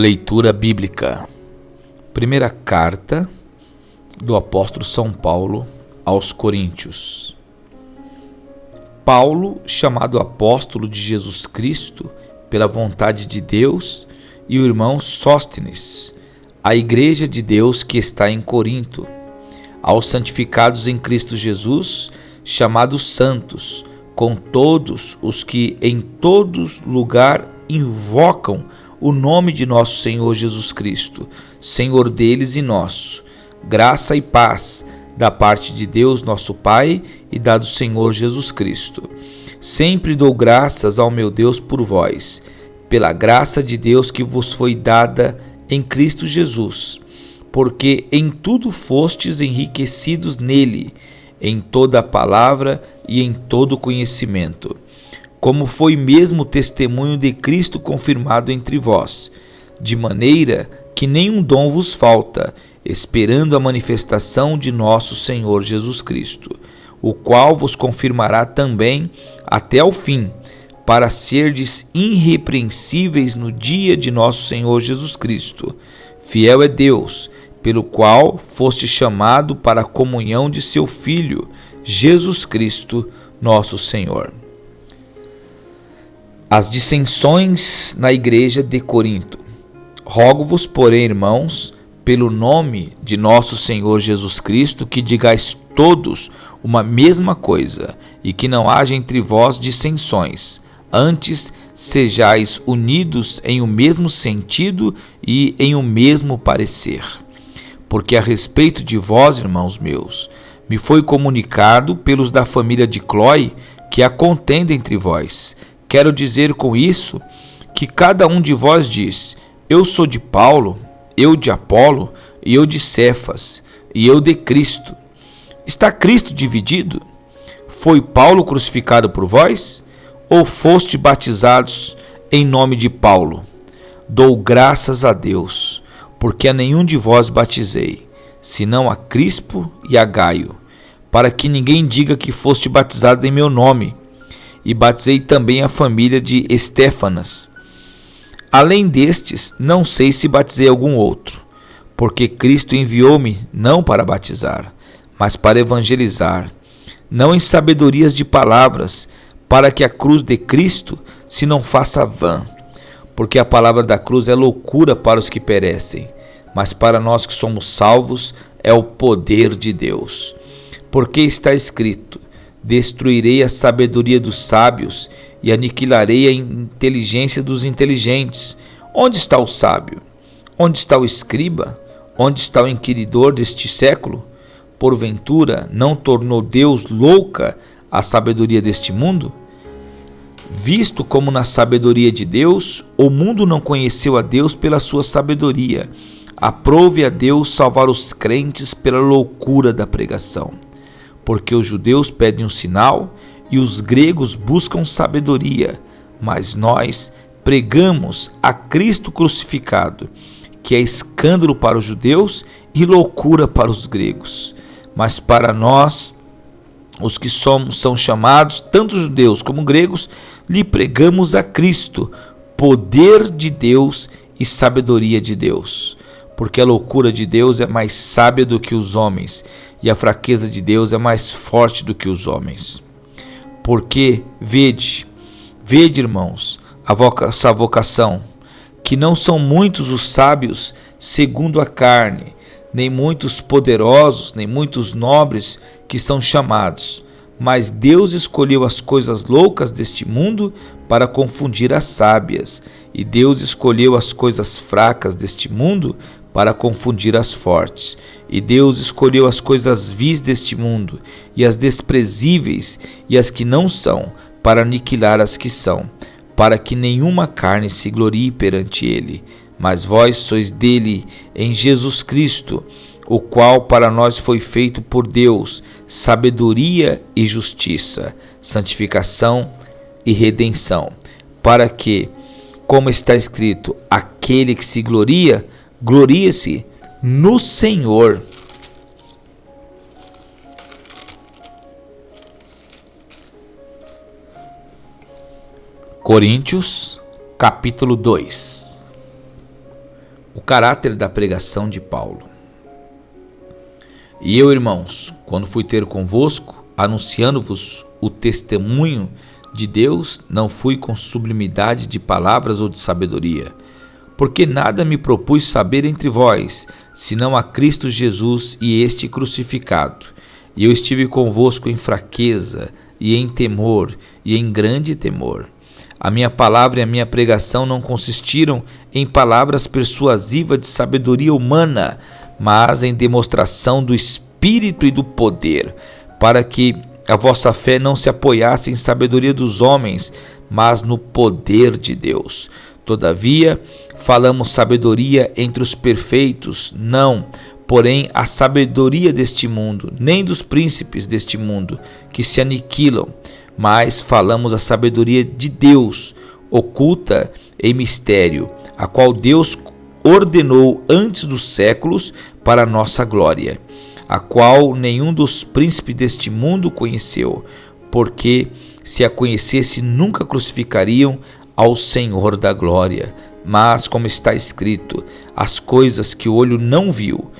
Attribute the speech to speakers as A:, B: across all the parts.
A: Leitura bíblica. Primeira carta do apóstolo São Paulo aos Coríntios. Paulo, chamado apóstolo de Jesus Cristo pela vontade de Deus, e o irmão Sóstenes, a igreja de Deus que está em Corinto, aos santificados em Cristo Jesus, chamados santos, com todos os que em todo lugar invocam o nome de nosso Senhor Jesus Cristo, Senhor deles e nosso. Graça e paz da parte de Deus nosso Pai e da do Senhor Jesus Cristo. Sempre dou graças ao meu Deus por vós, pela graça de Deus que vos foi dada em Cristo Jesus, porque em tudo fostes enriquecidos nele, em toda a palavra e em todo conhecimento, como foi mesmo o testemunho de Cristo confirmado entre vós, de maneira que nenhum dom vos falta, esperando a manifestação de nosso Senhor Jesus Cristo, o qual vos confirmará também até ao fim, para serdes irrepreensíveis no dia de nosso Senhor Jesus Cristo. Fiel é Deus, pelo qual foste chamado para a comunhão de seu Filho, Jesus Cristo, nosso Senhor. As dissensões na igreja de Corinto. Rogo-vos, porém, irmãos, pelo nome de nosso Senhor Jesus Cristo, que digais todos uma mesma coisa, e que não haja entre vós dissensões. Antes, sejais unidos em o mesmo sentido e em o mesmo parecer. Porque a respeito de vós, irmãos meus, me foi comunicado pelos da família de Cloe que há contenda entre vós. Quero dizer com isso que cada um de vós diz: eu sou de Paulo, eu de Apolo, e eu de Cefas, e eu de Cristo. Está Cristo dividido? Foi Paulo crucificado por vós? Ou foste batizados em nome de Paulo? Dou graças a Deus, porque a nenhum de vós batizei, senão a Crispo e a Gaio, para que ninguém diga que foste batizado em meu nome. E batizei também a família de Estéfanas. Além destes, não sei se batizei algum outro, porque Cristo enviou-me não para batizar, mas para evangelizar, não em sabedorias de palavras, para que a cruz de Cristo se não faça vã, porque a palavra da cruz é loucura para os que perecem, mas para nós que somos salvos é o poder de Deus. Porque está escrito: destruirei a sabedoria dos sábios e aniquilarei a inteligência dos inteligentes. Onde está o sábio? Onde está o escriba? Onde está o inquiridor deste século? Porventura, não tornou Deus louca a sabedoria deste mundo? Visto como na sabedoria de Deus, o mundo não conheceu a Deus pela sua sabedoria. Aprove a Deus salvar os crentes pela loucura da pregação. Porque os judeus pedem um sinal e os gregos buscam sabedoria, mas nós pregamos a Cristo crucificado, que é escândalo para os judeus e loucura para os gregos. Mas para nós, os que são chamados, tanto judeus como gregos, lhe pregamos a Cristo, poder de Deus e sabedoria de Deus. Porque a loucura de Deus é mais sábia do que os homens, e a fraqueza de Deus é mais forte do que os homens. Porque, vede, irmãos, a vossa vocação, que não são muitos os sábios segundo a carne, nem muitos poderosos, nem muitos nobres que são chamados, mas Deus escolheu as coisas loucas deste mundo para confundir as sábias, e Deus escolheu as coisas fracas deste mundo para confundir as fortes. E Deus escolheu as coisas vis deste mundo, e as desprezíveis, e as que não são, para aniquilar as que são, para que nenhuma carne se glorie perante ele. Mas vós sois dele em Jesus Cristo, o qual para nós foi feito por Deus, sabedoria e justiça, santificação e redenção, para que, como está escrito, aquele que se gloria, glorie-se no Senhor. Coríntios, capítulo 2. O caráter da pregação de Paulo. E eu, irmãos, quando fui ter convosco, anunciando-vos o testemunho de Deus, não fui com sublimidade de palavras ou de sabedoria, porque nada me propus saber entre vós, senão a Cristo Jesus e este crucificado. E eu estive convosco em fraqueza, e em temor, e em grande temor. A minha palavra e a minha pregação não consistiram em palavras persuasivas de sabedoria humana, mas em demonstração do Espírito e do poder, para que a vossa fé não se apoiasse em sabedoria dos homens, mas no poder de Deus. Todavia, falamos sabedoria entre os perfeitos, não, porém, a sabedoria deste mundo, nem dos príncipes deste mundo, que se aniquilam, mas falamos a sabedoria de Deus, oculta em mistério, a qual Deus ordenou antes dos séculos para a nossa glória, a qual nenhum dos príncipes deste mundo conheceu, porque se a conhecesse nunca crucificariam ao Senhor da glória. Mas, como está escrito, as coisas que o olho não viu,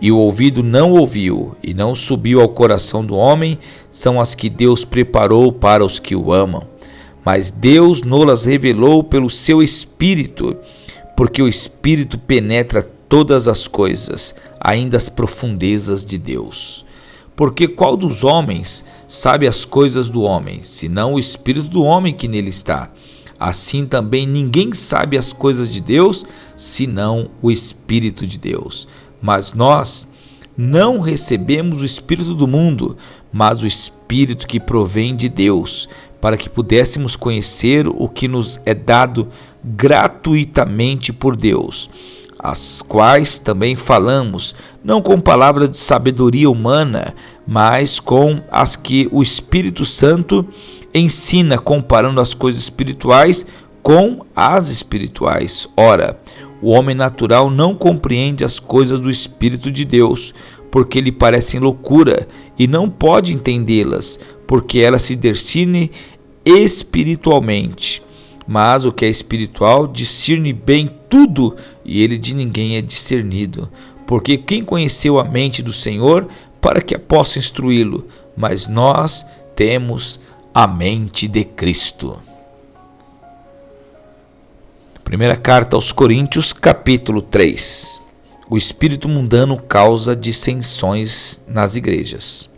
A: e o ouvido não ouviu, e não subiu ao coração do homem, são as que Deus preparou para os que o amam. Mas Deus nos revelou pelo seu Espírito, porque o Espírito penetra todas as coisas, ainda as profundezas de Deus. Porque qual dos homens sabe as coisas do homem, senão o Espírito do homem que nele está? Assim também ninguém sabe as coisas de Deus, senão o Espírito de Deus. Mas nós não recebemos o Espírito do mundo, mas o Espírito que provém de Deus, para que pudéssemos conhecer o que nos é dado gratuitamente por Deus, as quais também falamos, não com palavras de sabedoria humana, mas com as que o Espírito Santo ensina, comparando as coisas espirituais com as espirituais. Ora, o homem natural não compreende as coisas do Espírito de Deus, porque lhe parecem loucura, e não pode entendê-las, porque elas se discernem espiritualmente. Mas o que é espiritual discerne bem tudo, e ele de ninguém é discernido. Porque quem conheceu a mente do Senhor para que a possa instruí-lo? Mas nós temos a mente de Cristo. Primeira carta aos Coríntios, capítulo 3. O espírito mundano causa dissensões nas igrejas.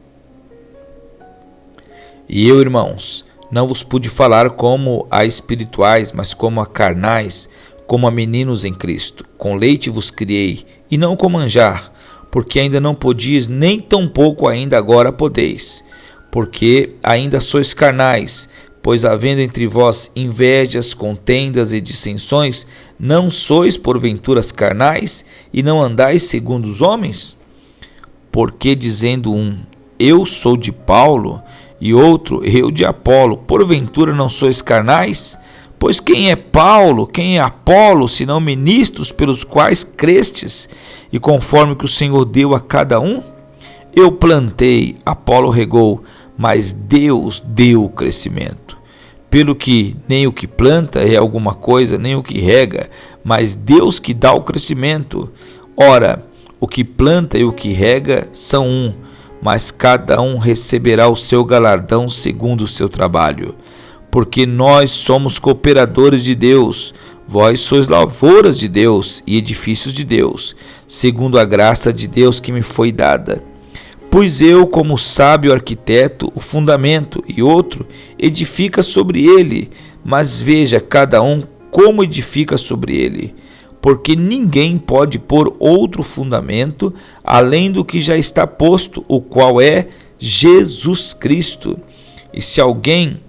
A: E eu, irmãos, não vos pude falar como a espirituais, mas como a carnais, como a meninos em Cristo. Com leite vos criei, e não com manjar, porque ainda não podias, nem tampouco ainda agora podeis. Porque ainda sois carnais, pois havendo entre vós invejas, contendas e dissensões, não sois porventuras carnais, e não andais segundo os homens? Porque dizendo um, eu sou de Paulo, e outro, eu de Apolo, porventura não sois carnais? Pois quem é Paulo, quem é Apolo, senão ministros pelos quais crestes, e conforme que o Senhor deu a cada um? Eu plantei, Apolo regou, mas Deus deu o crescimento. Pelo que nem o que planta é alguma coisa, nem o que rega, mas Deus que dá o crescimento. Ora, o que planta e o que rega são um, mas cada um receberá o seu galardão segundo o seu trabalho. Porque nós somos cooperadores de Deus, vós sois lavouras de Deus e edifícios de Deus, segundo a graça de Deus que me foi dada. Pois eu, como sábio arquiteto, o fundamento, e outro edifica sobre ele, mas veja cada um como edifica sobre ele. Porque ninguém pode pôr outro fundamento, além do que já está posto, o qual é Jesus Cristo. E se alguém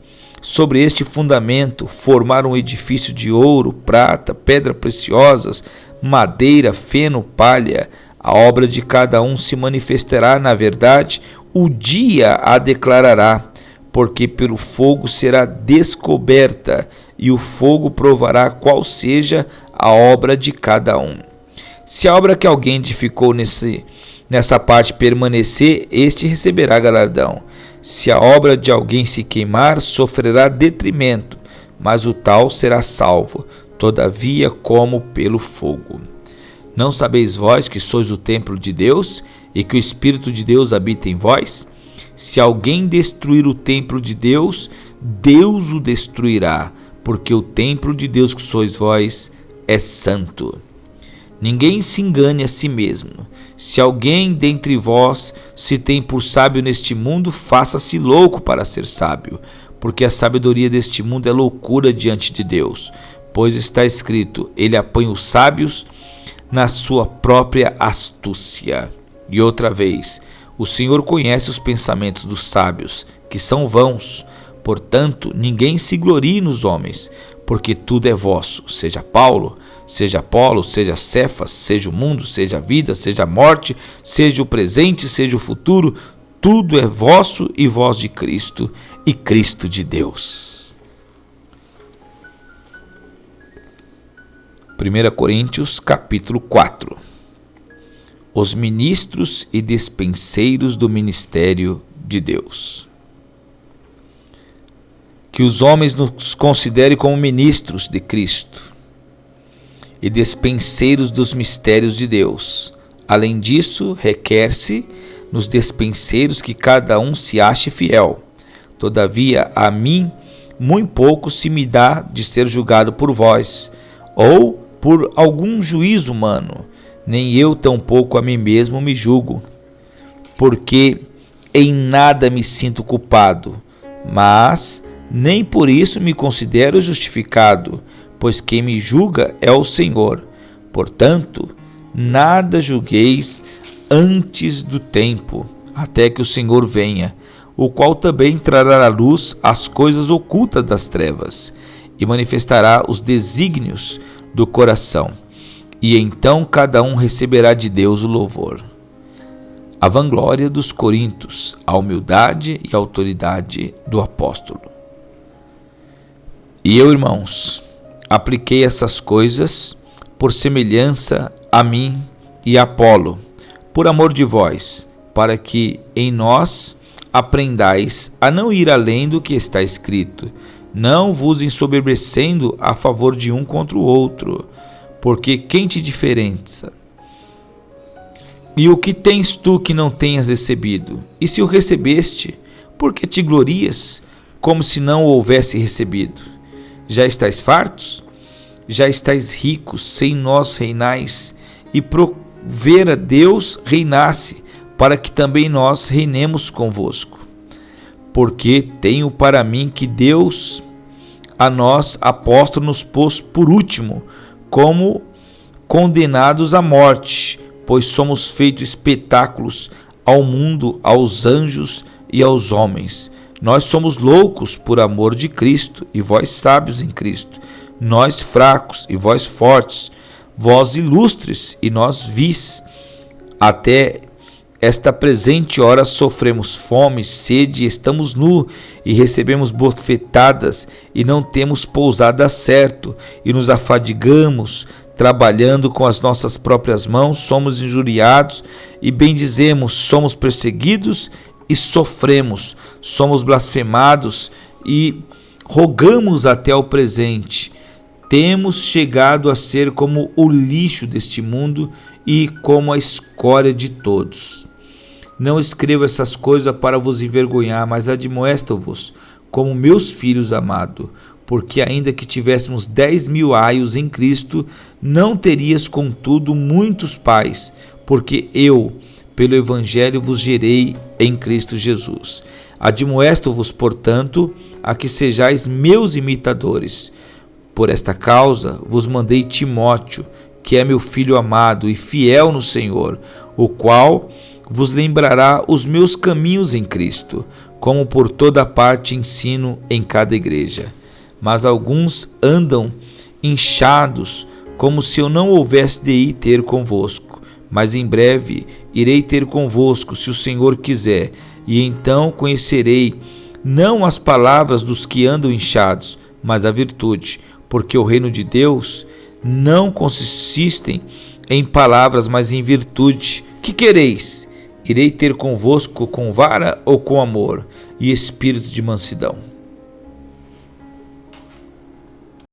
A: sobre este fundamento formar um edifício de ouro, prata, pedras preciosas, madeira, feno, palha, a obra de cada um se manifestará na verdade, o dia a declarará, porque pelo fogo será descoberta, e o fogo provará qual seja a obra de cada um. Se a obra que alguém edificou nessa parte permanecer, este receberá galardão. Se a obra de alguém se queimar, sofrerá detrimento, mas o tal será salvo, todavia como pelo fogo. Não sabeis vós que sois o templo de Deus e que o Espírito de Deus habita em vós? Se alguém destruir o templo de Deus, Deus o destruirá, porque o templo de Deus que sois vós é santo. Ninguém se engane a si mesmo. Se alguém dentre vós se tem por sábio neste mundo, faça-se louco para ser sábio, porque a sabedoria deste mundo é loucura diante de Deus. Pois está escrito, ele apanha os sábios na sua própria astúcia. E outra vez, o Senhor conhece os pensamentos dos sábios, que são vãos. Portanto, ninguém se glorie nos homens, porque tudo é vosso, seja Paulo, seja Apolo, seja Cefas, seja o mundo, seja a vida, seja a morte, seja o presente, seja o futuro, tudo é vosso e vós de Cristo, e Cristo de Deus. 1 Coríntios capítulo 4. Os ministros e despenseiros do ministério de Deus. Que os homens nos considerem como ministros de Cristo e despenseiros dos mistérios de Deus. Além disso, requer-se nos despenseiros que cada um se ache fiel. Todavia, a mim, muito pouco se me dá de ser julgado por vós, ou por algum juízo humano, nem eu tampouco a mim mesmo me julgo, porque em nada me sinto culpado, mas nem por isso me considero justificado, pois quem me julga é o Senhor. Portanto, nada julgueis antes do tempo, até que o Senhor venha, o qual também trará à luz as coisas ocultas das trevas, e manifestará os desígnios do coração. E então cada um receberá de Deus o louvor. A vanglória dos coríntios, a humildade e a autoridade do apóstolo. E eu, irmãos, apliquei essas coisas por semelhança a mim e a Apolo, por amor de vós, para que em nós aprendais a não ir além do que está escrito, não vos ensoberbecendo a favor de um contra o outro, porque quem te diferença? E o que tens tu que não tenhas recebido? E se o recebeste, por que te glorias, como se não o houvesse recebido? Já estáis fartos? Já estáis ricos, sem nós reinais, e prover a Deus reinasse, para que também nós reinemos convosco. Porque tenho para mim que Deus a nós, apóstolos, nos pôs por último, como condenados à morte, pois somos feitos espetáculos ao mundo, aos anjos e aos homens. Nós somos loucos por amor de Cristo, e vós sábios em Cristo. Nós fracos, e vós fortes. Vós ilustres, e nós vis. Até esta presente hora sofremos fome, sede, estamos nus, e recebemos bofetadas, e não temos pousada certo, e nos afadigamos, trabalhando com as nossas próprias mãos, somos injuriados, e bendizemos, somos perseguidos, e sofremos, somos blasfemados, e rogamos até o presente. Temos chegado a ser como o lixo deste mundo, e como a escória de todos. Não escrevo essas coisas para vos envergonhar, mas admoesto-vos como meus filhos amados, porque ainda que tivéssemos 10.000 aios em Cristo, não terias contudo muitos pais, porque eu, pelo Evangelho, vos gerei em Cristo Jesus. Admoesto-vos, portanto, a que sejais meus imitadores. Por esta causa vos mandei Timóteo, que é meu filho amado e fiel no Senhor, o qual vos lembrará os meus caminhos em Cristo, como por toda parte ensino em cada igreja. Mas alguns andam inchados, como se eu não houvesse de ir ter convosco. Mas em breve irei ter convosco, se o Senhor quiser, e então conhecerei não as palavras dos que andam inchados, mas a virtude, porque o reino de Deus não consistem em palavras, mas em virtude. Que quereis? Irei ter convosco com vara ou com amor e espírito de mansidão?